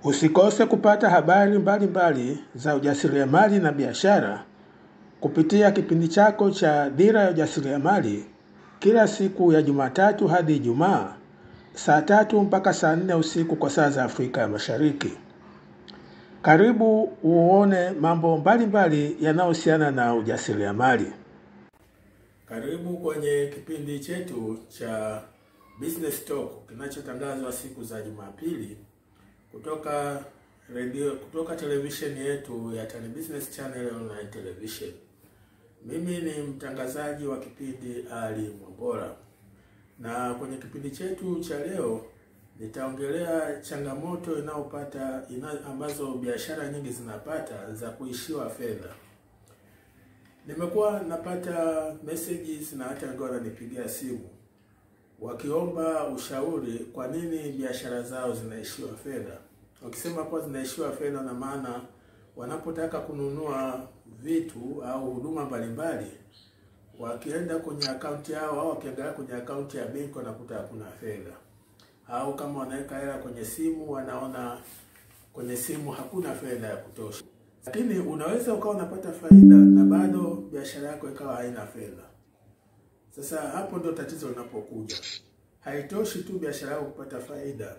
Usikose kupata habari mbalimbali za ujasiriamali na biashara kupitia kipindi chako cha Dira ya Ujasiriamali kila siku ya Jumatatu hadi Ijumaa saa 3 mpaka saa 4 usiku kwa saa za Afrika ya Mashariki. Karibu uone mambo mbalimbali yanayohusiana na ujasiriamali. Karibu kwenye kipindi chetu cha Business Talk kinachotangazwa siku za Jumapili kutoka televisheni yetu ya Tan Business Channel Online Television. Mimi ni mtangazaji wa kipindi Ali Mwambola. Na kwenye kipindi chetu cha leo nitaongelea changamoto ambazo biashara nyingi zinapata za kuishiwa fedha. Nimekuwa napata messages na hata wengine wananipigia simu wakiomba ushauri kwa nini biashara zao zinaishiwa fedha. Wakisema kwa zinaishiwa fedha na maana wanapotaka kununua vitu au huduma mbalimbali, wakienda kwenye akaunti yao au wakiangalia kwenye akaunti ya benki wanakuta hakuna fedha. Au kama wanaweka hela kwenye simu wanaona kwenye simu hakuna fedha ya kutosha. Lakini unaweza ukawa unapata faida na bado biashara yako ikawa haina fedha. Sasa hapo ndo tatizo linapokuja. Haitoshi tu biashara yako kupata faida.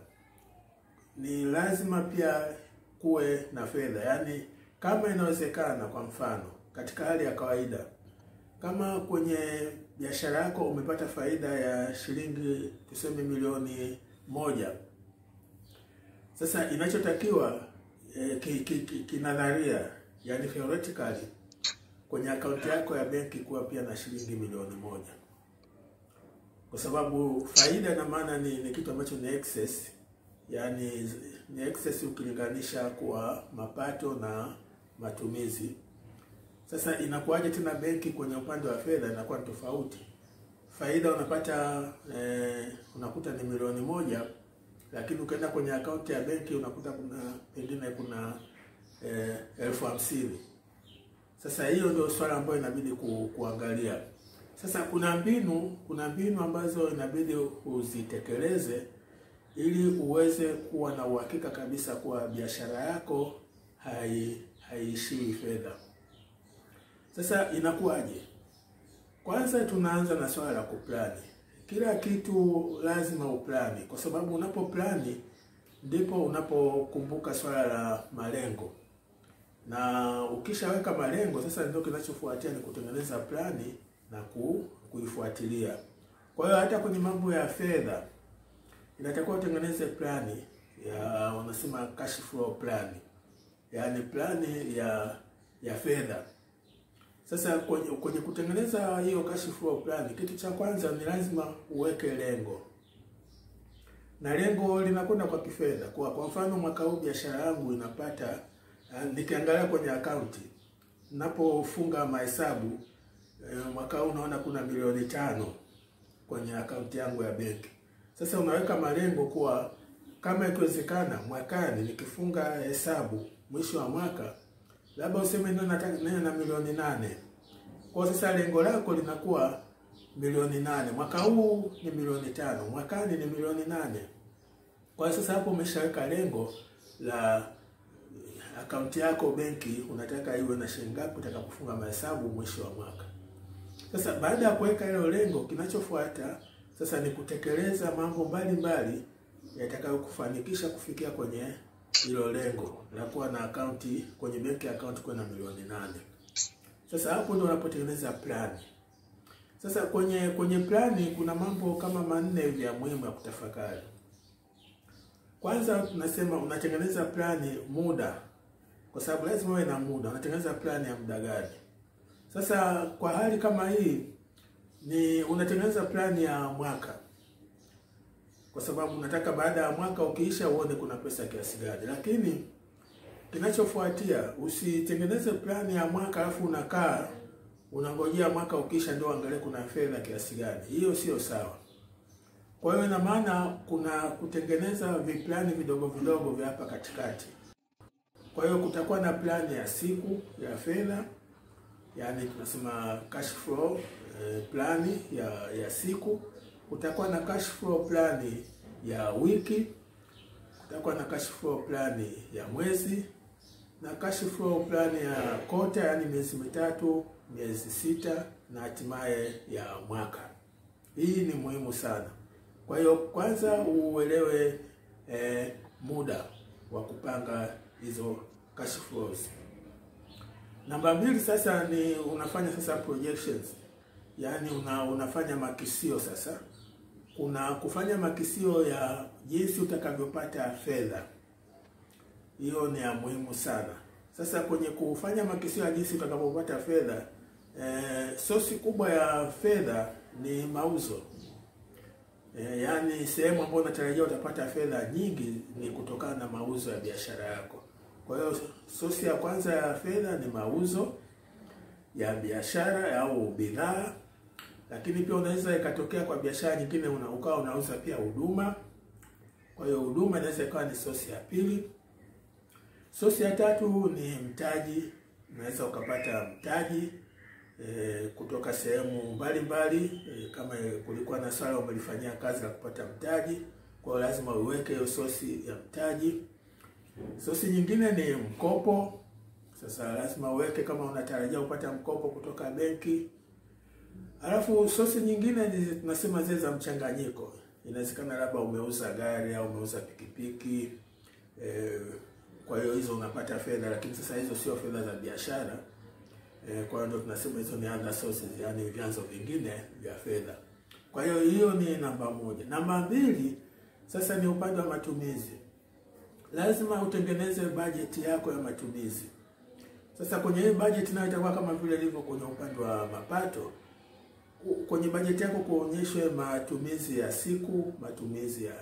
Ni lazima pia kuwe na fedha. Yaani kama inawezekana, kwa mfano katika hali ya kawaida, kama kwenye biashara yako umepata faida ya shilingi tuseme milioni 1. Sasa inachotakiwa kinadharia, yani theoretically, kwenye akaunti yako ya benki kuwa pia na shilingi milioni 1. Kwa sababu faida na maana ni kitu ambacho ni excess, yani ni excess ukilinganisha kwa mapato na matumizi. Sasa inakuwaje tena benki kwenye upande wa fedha inakuwa tofauti? Faida unakuta ni milioni 1, lakini ukienda kwenye akaunti ya benki unakuta pengine kuna 50,000. Sasa hiyo ndio swala ambayo inabidi kuangalia. Sasa kuna mbinu ambazo inabidi uzitekeleze ili uweze kuwa na uhakika kabisa kuwa biashara yako haishiwi fedha. Sasa inakuwaje? Kwanza tunaanza na swala la kuplani. Kila kitu lazima uplani, kwa sababu unapoplani ndipo unapokumbuka swala la malengo. Na ukishaweka malengo, sasa ndio kinachofuatia ni kutengeneza plani na kuifuatilia. Kwa hiyo hata kwenye mambo ya fedha inatakiwa utengeneze plani wanasema cash flow plan. Yaani plani ya fedha. Sasa kwenye kutengeneza hiyo cash flow plan, kitu cha kwanza ni lazima uweke lengo. Na lengo linakwenda kwa kifedha. Kwa mfano mwaka huu biashara yangu inapata, nikiangalia kwenye akaunti, ninapofunga mahesabu, mwaka huu unaona kuna milioni 5 kwenye akaunti yangu ya benki. Sasa unaweka malengo kuwa kama ikiwezekana mwakani nikifunga hesabu mwisho wa mwaka, labda useme ndio nataka na milioni 8. Kwa sasa lengo lako linakuwa milioni 8. Mwaka huu ni milioni 5, mwakani ni milioni 8. Kwa sasa hapo umeshaweka lengo la akaunti yako benki, unataka iwe na shilingi ngapi utakapofunga mahesabu mwisho wa mwaka. Sasa baada ya kuweka hilo lengo, kinachofuata sasa ni kutekeleza mambo mbalimbali yatakayokufanikisha kufikia kwenye hilo lengo la kuwa na akaunti kwenye benki account kuwa na milioni 8. Sasa hapo ndio unapotengeneza plani. Sasa kwenye plani kuna mambo kama 4 hivi ya muhimu ya kutafakari. Kwanza tunasema unatengeneza plani muda, kwa sababu lazima uwe na muda. Unatengeneza plani ya muda gani? Sasa kwa hali kama hii ni unatengeneza plani ya mwaka, kwa sababu unataka baada ya mwaka ukiisha uone kuna pesa kiasi gani. Lakini kinachofuatia, usitengeneze plani ya mwaka alafu unakaa unangojea mwaka ukiisha ndio angalia kuna fedha kiasi gani. Hiyo sio sawa. Kwa hiyo ina maana kuna kutengeneza viplani vidogo vidogo vya hapa katikati. Kwa hiyo kutakuwa na plani ya siku ya fedha, yani tunasema cash flow plani ya siku. Kutakuwa na cash flow plani ya wiki, utakuwa na cash flow plan ya mwezi na cash flow plan ya kota, yani miezi mitatu, miezi sita na hatimaye ya mwaka. Hii ni muhimu sana. Kwa hiyo kwanza uelewe muda wa kupanga hizo cash flows. Namba 2 sasa ni unafanya sasa projections. Yaani unafanya makisio sasa. Kuna kufanya makisio ya jinsi utakavyopata fedha. Hiyo ni ya muhimu sana. Sasa kwenye kufanya makisio ya jinsi utakavyopata fedha, sosi kubwa ya fedha ni mauzo. Yaani sehemu ambayo unatarajia utapata fedha nyingi ni kutokana na mauzo ya biashara yako. Kwa hiyo sosi ya kwanza ya fedha ni mauzo ya biashara au bidhaa. Lakini pia unaweza ikatokea kwa biashara nyingine ukawa unauza pia huduma. Kwa hiyo huduma inaweza ikawa ni sosi ya pili. Sosi ya tatu ni mtaji. Unaweza ukapata mtaji kutoka sehemu mbalimbali, kama kulikuwa na swala umelifanyia kazi la kupata mtaji, kwa hiyo lazima uweke hiyo sosi ya mtaji. Sosi nyingine ni mkopo. Sasa lazima uweke kama unatarajia kupata mkopo kutoka benki. Alafu sosi nyingine ni tunasema zile za mchanganyiko. Inawezekana labda umeuza gari au umeuza pikipiki. Kwa hiyo hizo unapata fedha, lakini sasa hizo sio fedha za biashara. Kwa hiyo tunasema hizo ni other sources, yani vyanzo vingine vya fedha. Kwa hiyo hiyo ni namba 1. Namba 2 sasa ni upande wa matumizi. Lazima utengeneze budget yako ya matumizi. Sasa kwenye hii budget nayo itakuwa kama vile ilivyo kwenye upande wa mapato. Kwenye budget yako kuonyeshwe matumizi ya siku, matumizi ya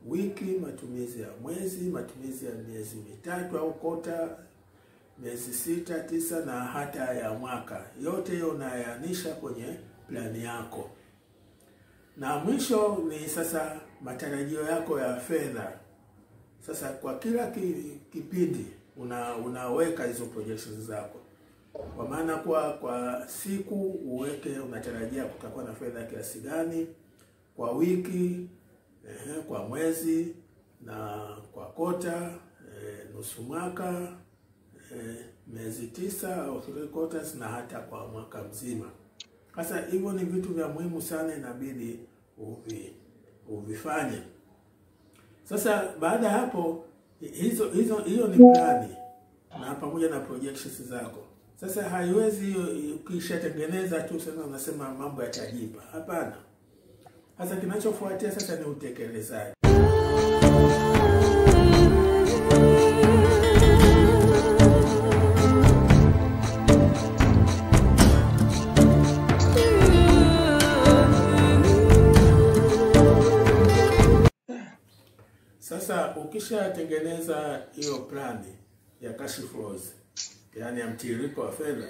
wiki, matumizi ya mwezi, matumizi ya miezi mitatu au kota, miezi 6, 9 na hata ya mwaka. Yote hiyo unayaanisha kwenye plani yako. Na mwisho ni sasa matarajio yako ya fedha. Sasa kwa kila kipindi unaweka hizo projections zako. Kwa maana kwa siku uweke unatarajia kutakuwa na fedha kiasi gani, kwa wiki, kwa mwezi na kwa kota, nusu mwaka, miezi 9 au 3 quarters na hata kwa mwaka mzima. Sasa hivyo ni vitu vya muhimu sana, inabidi uvifanye. Sasa baada hapo hiyo ni plani na pamoja na projections zako. Sasa haiwezi ukishatengeneza tu sana unasema mambo yatajipa. Hapana. Sasa kinachofuatia sasa ni utekelezaji. Sasa ukishatengeneza hiyo plani ya cash flows, yani ya mtiririko wa fedha,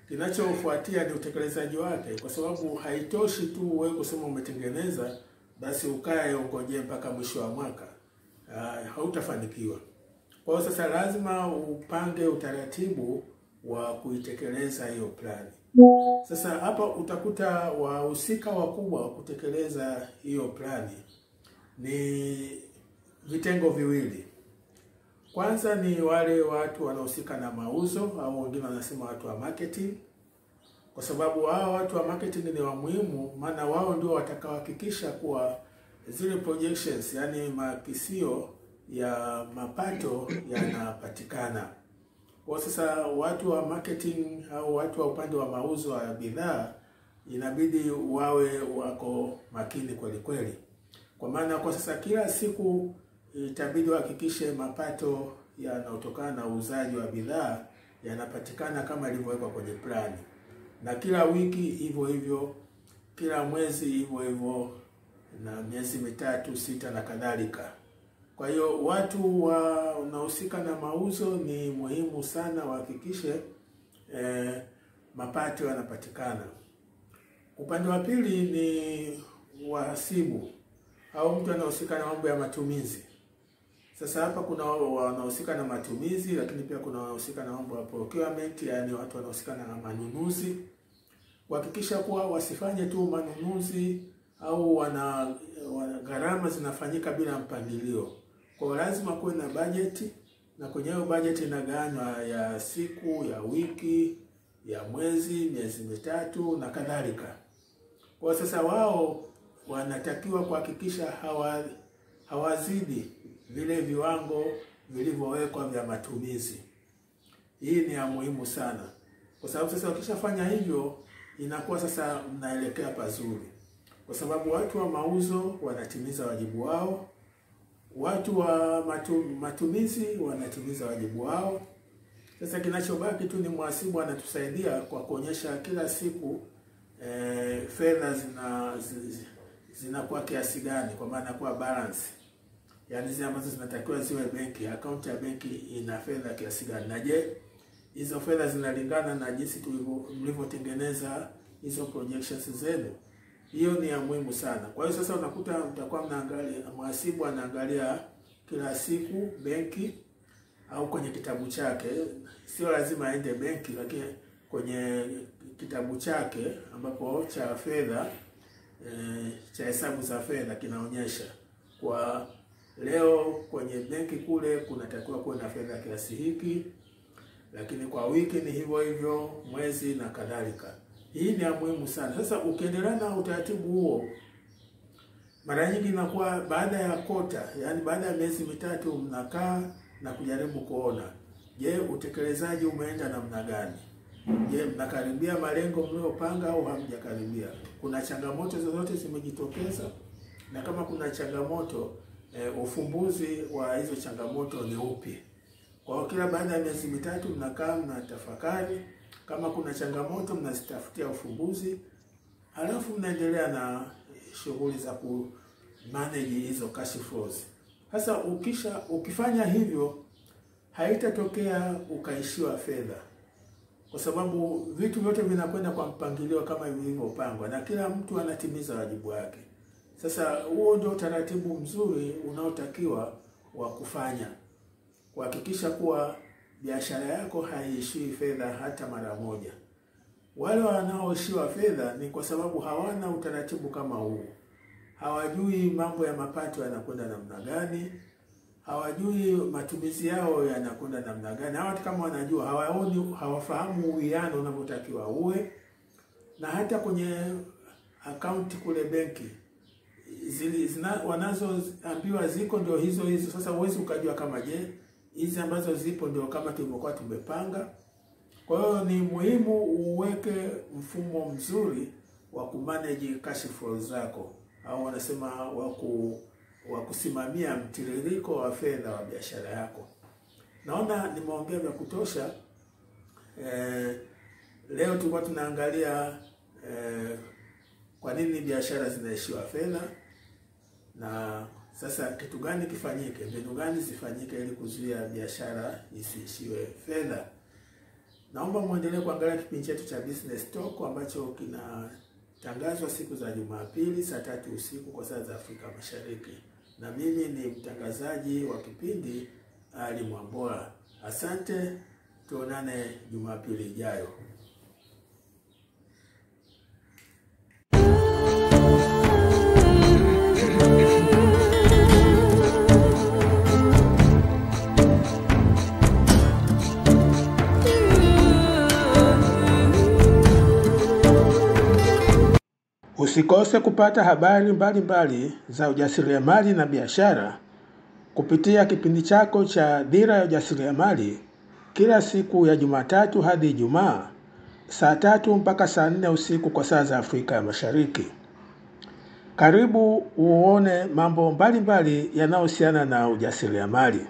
kinachofuatia ni utekelezaji wake, kwa sababu haitoshi tu wewe kusema umetengeneza basi ukae ungojee mpaka mwisho wa mwaka. Hautafanikiwa. Kwa hiyo sasa lazima upange utaratibu wa kuitekeleza hiyo plani. Sasa hapa utakuta wahusika wakubwa wa kutekeleza hiyo plani ni vitengo viwili. Kwanza ni wale watu wanaohusika na mauzo au wengine wanasema watu wa marketing. Kwa sababu hao watu wa marketing ni wa muhimu, maana wao ndio watakaohakikisha kuwa zile projections, yani makisio ya mapato yanapatikana. Kwa sasa watu wa marketing au watu wa upande wa mauzo ya bidhaa inabidi wawe wako makini kweli kweli. Kwa maana kwa sasa kila siku itabidi wahakikishe mapato yanayotokana na uuzaji wa bidhaa yanapatikana kama ilivyowekwa kwenye plani. Na kila wiki hivyo hivyo, kila mwezi hivyo hivyo, na miezi mitatu, 6 na kadhalika. Kwa hiyo watu wanaohusika na mauzo ni muhimu sana wahakikishe mapato yanapatikana. Upande wa pili ni wahasibu au mtu anahusika na mambo ya matumizi. Sasa hapa kuna wanaohusika na matumizi, lakini pia kuna wanaohusika na mambo ya procurement, yani watu wanaohusika na manunuzi. Kuhakikisha kuwa wasifanye tu manunuzi au wana gharama zinafanyika bila mpangilio. Kwa lazima kuwe na bajeti, na kwenye hiyo bajeti inagawanywa ya siku, ya wiki, ya mwezi, miezi mitatu na kadhalika. Kwa sasa wao wanatakiwa kuhakikisha hawazidi vile viwango vilivyowekwa vya matumizi. Hii ni ya muhimu sana. Kwa sababu sasa wakishafanya hivyo inakuwa sasa mnaelekea pazuri. Kwa sababu watu wa mauzo wanatimiza wajibu wao, watu wa matumizi wanatimiza wajibu wao. Sasa kinachobaki tu ni mhasibu anatusaidia kwa kuonyesha kila siku fedha zinakuwa kiasi gani, kwa maana kwa balance. Yaani zile ambazo zinatakiwa ziwe benki, account ya benki ina fedha kiasi gani. Na je, hizo fedha zinalingana na jinsi mlivyotengeneza hizo projections zenu? Hiyo ni ya muhimu sana. Kwa hiyo sasa unakuta mtakuwa mnaangalia, mhasibu anaangalia kila siku benki au kwenye kitabu chake. Sio lazima aende benki, lakini kwenye kitabu chake ambapo cha fedha cha hesabu za fedha kinaonyesha kwa leo kwenye benki kule kunatakiwa kuwa na fedha kiasi hiki, lakini kwa wiki ni hivyo hivyo, mwezi na kadhalika. Hii ni ya muhimu sana. Sasa ukiendelea na utaratibu huo, mara nyingi inakuwa baada ya kota, yani baada ya miezi mitatu mnakaa na kujaribu kuona, je, utekelezaji umeenda namna gani? Je, mnakaribia malengo mliopanga au hamjakaribia? Kuna changamoto zozote zimejitokeza? Na kama kuna changamoto, ufumbuzi wa hizo changamoto ni upi? Kwa hiyo kila baada ya miezi mitatu mnakaa mnatafakari, kama kuna changamoto mnazitafutia ufumbuzi, halafu mnaendelea na shughuli za ku manage hizo cash flows. Sasa ukifanya hivyo haitatokea ukaishiwa fedha, kwa sababu vitu vyote vinakwenda kwa mpangilio kama vilivyopangwa na kila mtu anatimiza wajibu wake. Sasa huo ndio taratibu mzuri unaotakiwa wa kufanya, kuhakikisha kuwa biashara yako haiishiwi fedha hata mara moja. Wale wanaoishiwa fedha ni kwa sababu hawana utaratibu kama huu. Hawajui mambo ya mapato yanakwenda namna gani, hawajui matumizi yao yanakwenda namna gani. Hawa kama wanajua, hawafahamu uwiano unavyotakiwa uwe. Na hata kwenye account kule benki wanazoambiwa ziko ndio hizo. Sasa huwezi ukajua kama je, hizi ambazo zipo ndio kama tulivyokuwa tumepanga. Kwa hiyo ni muhimu uweke mfumo mzuri wa kumanage cash flow zako, au wanasema wa kusimamia mtiririko wa fedha wa biashara yako. Naona nimeongea vya kutosha. Leo tulikuwa tunaangalia kwa nini biashara zinaishiwa fedha, na sasa kitu gani kifanyike, mbinu gani zifanyike ili kuzuia biashara isiishiwe fedha. Naomba muendelee kuangalia kipindi chetu cha Business Talk ambacho kinatangazwa siku za Jumapili saa 3 usiku kwa saa za Afrika Mashariki. Na mimi ni mtangazaji wa kipindi Ali Mwambola. Asante, tuonane Jumapili ijayo. Usikose kupata habari mbalimbali za ujasiriamali na biashara kupitia kipindi chako cha Dira ya Ujasiriamali kila siku ya Jumatatu hadi Ijumaa saa 3 mpaka saa 4 usiku kwa saa za Afrika ya Mashariki. Karibu uone mambo mbalimbali yanayohusiana na ujasiriamali.